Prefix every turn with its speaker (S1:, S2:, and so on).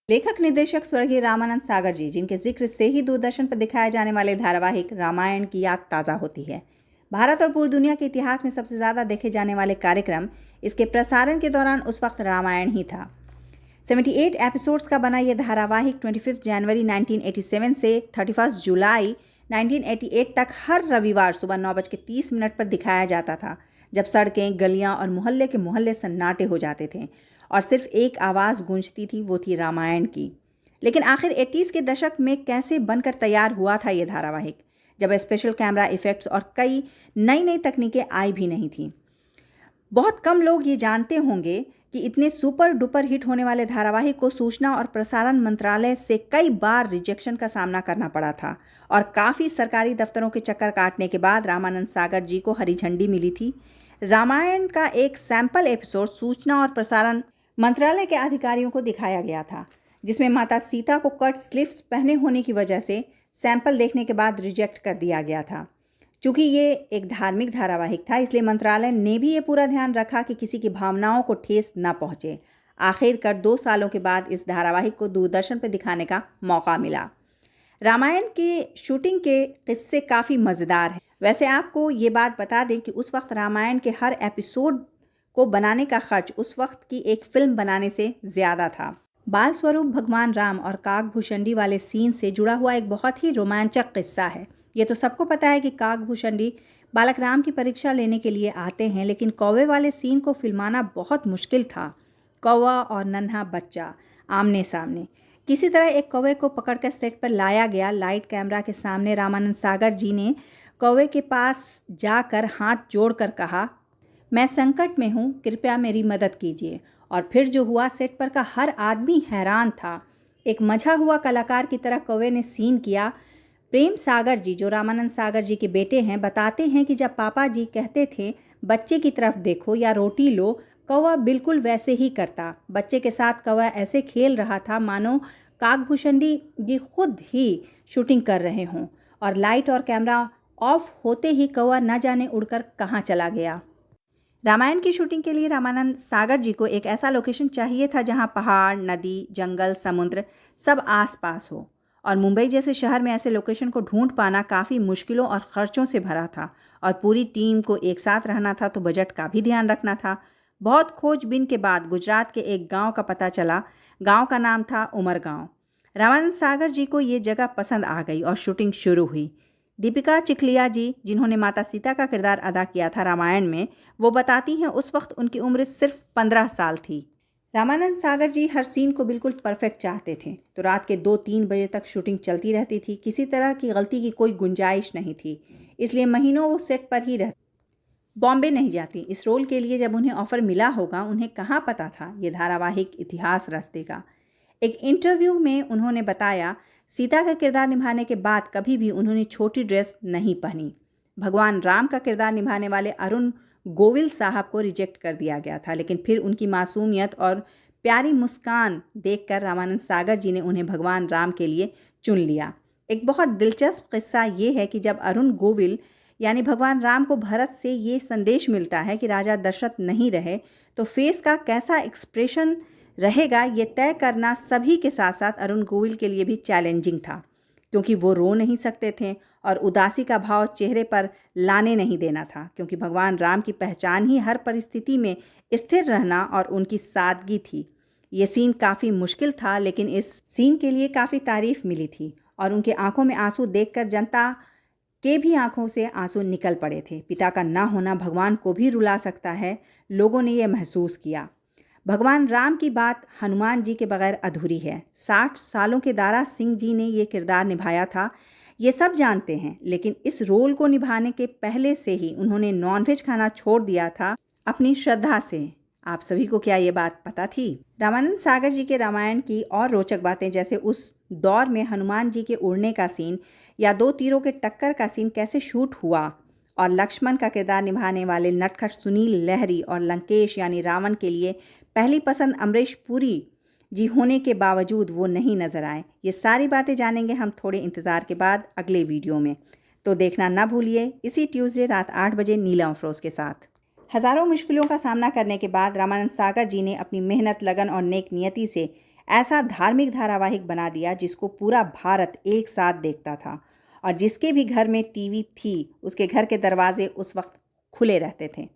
S1: लेखक निर्देशक स्वर्गीय रामानंद सागर जी, जिनके जिक्र से ही दूरदर्शन पर दिखाए जाने वाले धारावाहिक रामायण की याद ताज़ा होती है। भारत और पूरी दुनिया के इतिहास में सबसे ज़्यादा देखे जाने वाले कार्यक्रम इसके प्रसारण के दौरान उस वक्त रामायण ही था। 78 एपिसोड्स का बना यह धारावाहिक 25 जनवरी 1987 से 31 जुलाई 1988 तक हर रविवार सुबह 9:30 पर दिखाया जाता था, जब सड़कें, गलियां और मोहल्ले के मोहल्ले सन्नाटे हो जाते थे और सिर्फ एक आवाज़ गूंजती थी, वो थी रामायण की। लेकिन आखिर 80s के दशक में कैसे बनकर तैयार हुआ था ये धारावाहिक, जब स्पेशल कैमरा इफ़ेक्ट्स और कई नई नई तकनीकें आई भी नहीं थी। बहुत कम लोग ये जानते होंगे कि इतने सुपर डुपर हिट होने वाले धारावाहिक को सूचना और प्रसारण मंत्रालय से कई बार रिजेक्शन का सामना करना पड़ा था और काफ़ी सरकारी दफ्तरों के चक्कर काटने के बाद रामानंद सागर जी को हरी झंडी मिली थी। रामायण का एक सैंपल एपिसोड सूचना और प्रसारण मंत्रालय के अधिकारियों को दिखाया गया था, जिसमें माता सीता को कट स्लीव्स पहने होने की वजह से सैंपल देखने के बाद रिजेक्ट कर दिया गया था। चूँकि ये एक धार्मिक धारावाहिक था, इसलिए मंत्रालय ने भी ये पूरा ध्यान रखा कि किसी की भावनाओं को ठेस न पहुँचे। आखिरकार 2 सालों के बाद इस धारावाहिक को दूरदर्शन पर दिखाने का मौका मिला। रामायण की शूटिंग के किस्से काफ़ी मज़ेदार हैं। वैसे आपको ये बात बता दें कि उस वक्त रामायण के हर एपिसोड को बनाने का खर्च उस वक्त की एक फिल्म बनाने से ज़्यादा था। बाल स्वरूप भगवान राम और काकभूषणी वाले सीन से जुड़ा हुआ एक बहुत ही रोमांचक किस्सा है। ये तो सबको पता है कि काकभूषणी बालक राम की परीक्षा लेने के लिए आते हैं, लेकिन कौवे वाले सीन को फिल्माना बहुत मुश्किल था। कौवा और नन्हा बच्चा आमने सामने, किसी तरह एक कौवे को पकड़कर सेट पर लाया गया। लाइट कैमरा के सामने रामानंद सागर जी ने कौवे के पास जाकर हाथ जोड़कर कहा, मैं संकट में हूँ, कृपया मेरी मदद कीजिए। और फिर जो हुआ, सेट पर का हर आदमी हैरान था। एक मझा हुआ कलाकार की तरह कौवे ने सीन किया। प्रेम सागर जी, जो रामानंद सागर जी के बेटे हैं, बताते हैं कि जब पापा जी कहते थे बच्चे की तरफ देखो या रोटी लो, कौवा बिल्कुल वैसे ही करता। बच्चे के साथ कौवा ऐसे खेल रहा था मानो काकभूषणी जी खुद ही शूटिंग कर रहे हों, और लाइट और कैमरा ऑफ होते ही कौवा न जाने उड़कर कहाँ चला गया। रामायण की शूटिंग के लिए रामानंद सागर जी को एक ऐसा लोकेशन चाहिए था जहां पहाड़, नदी, जंगल, समुद्र सब आसपास हो, और मुंबई जैसे शहर में ऐसे लोकेशन को ढूंढ पाना काफ़ी मुश्किलों और ख़र्चों से भरा था। और पूरी टीम को एक साथ रहना था तो बजट का भी ध्यान रखना था। बहुत खोजबीन के बाद गुजरात के एक गाँव का पता चला। गाँव का नाम था उमरगांव। रामानंद सागर जी को ये जगह पसंद आ गई और शूटिंग शुरू हुई। दीपिका चिखलिया जी, जिन्होंने माता सीता का किरदार अदा किया था रामायण में, वो बताती हैं उस वक्त उनकी उम्र सिर्फ 15 साल थी। रामानंद सागर जी हर सीन को बिल्कुल परफेक्ट चाहते थे, तो रात के 2-3 बजे तक शूटिंग चलती रहती थी। किसी तरह की गलती की कोई गुंजाइश नहीं थी, इसलिए महीनों वो सेट पर ही रहते, बॉम्बे नहीं जाती। इस रोल के लिए जब उन्हें ऑफ़र मिला होगा, उन्हें कहाँ पता था ये धारावाहिक इतिहास रच देगा। एक इंटरव्यू में उन्होंने बताया, सीता का किरदार निभाने के बाद कभी भी उन्होंने छोटी ड्रेस नहीं पहनी। भगवान राम का किरदार निभाने वाले अरुण गोविल साहब को रिजेक्ट कर दिया गया था, लेकिन फिर उनकी मासूमियत और प्यारी मुस्कान देखकर रामानंद सागर जी ने उन्हें भगवान राम के लिए चुन लिया। एक बहुत दिलचस्प किस्सा ये है कि जब अरुण गोविल यानी भगवान राम को भरत से ये संदेश मिलता है कि राजा दशरथ नहीं रहे, तो फेस का कैसा एक्सप्रेशन रहेगा ये तय करना सभी के साथ साथ अरुण गोविल के लिए भी चैलेंजिंग था, क्योंकि वो रो नहीं सकते थे और उदासी का भाव चेहरे पर लाने नहीं देना था, क्योंकि भगवान राम की पहचान ही हर परिस्थिति में स्थिर रहना और उनकी सादगी थी। ये सीन काफ़ी मुश्किल था, लेकिन इस सीन के लिए काफ़ी तारीफ मिली थी और उनके आंखों में आंसू देखकर जनता के भी आंखों से आंसू निकल पड़े थे। पिता का ना होना भगवान को भी रुला सकता है, लोगों ने यह महसूस किया। भगवान राम की बात हनुमान जी के बगैर अधूरी है। 60 सालों के दारा सिंह जी ने ये किरदार निभाया था, ये सब जानते हैं, लेकिन इस रोल को निभाने के पहले से ही उन्होंने नॉनवेज खाना छोड़ दिया था अपनी श्रद्धा से। आप सभी को क्या ये बात पता थी? रामानंद सागर जी के रामायण की और रोचक बातें, जैसे उस दौर में हनुमान जी के उड़ने का सीन या 2 तीरों के टक्कर का सीन कैसे शूट हुआ, और लक्ष्मण का किरदार निभाने वाले नटखट सुनील लहरी और लंकेश यानी रावण के लिए पहली पसंद अमरीश पुरी जी होने के बावजूद वो नहीं नज़र आए। ये सारी बातें जानेंगे हम थोड़े इंतज़ार के बाद अगले वीडियो में, तो देखना ना भूलिए इसी ट्यूसडे रात 8 बजे नीलम अफरोज़ के साथ। हज़ारों मुश्किलों का सामना करने के बाद रामानंद सागर जी ने अपनी मेहनत, लगन और नेक नियति से ऐसा धार्मिक धारावाहिक बना दिया जिसको पूरा भारत एक साथ देखता था और जिसके भी घर में टीवी थी उसके घर के दरवाजे उस वक्त खुले रहते थे।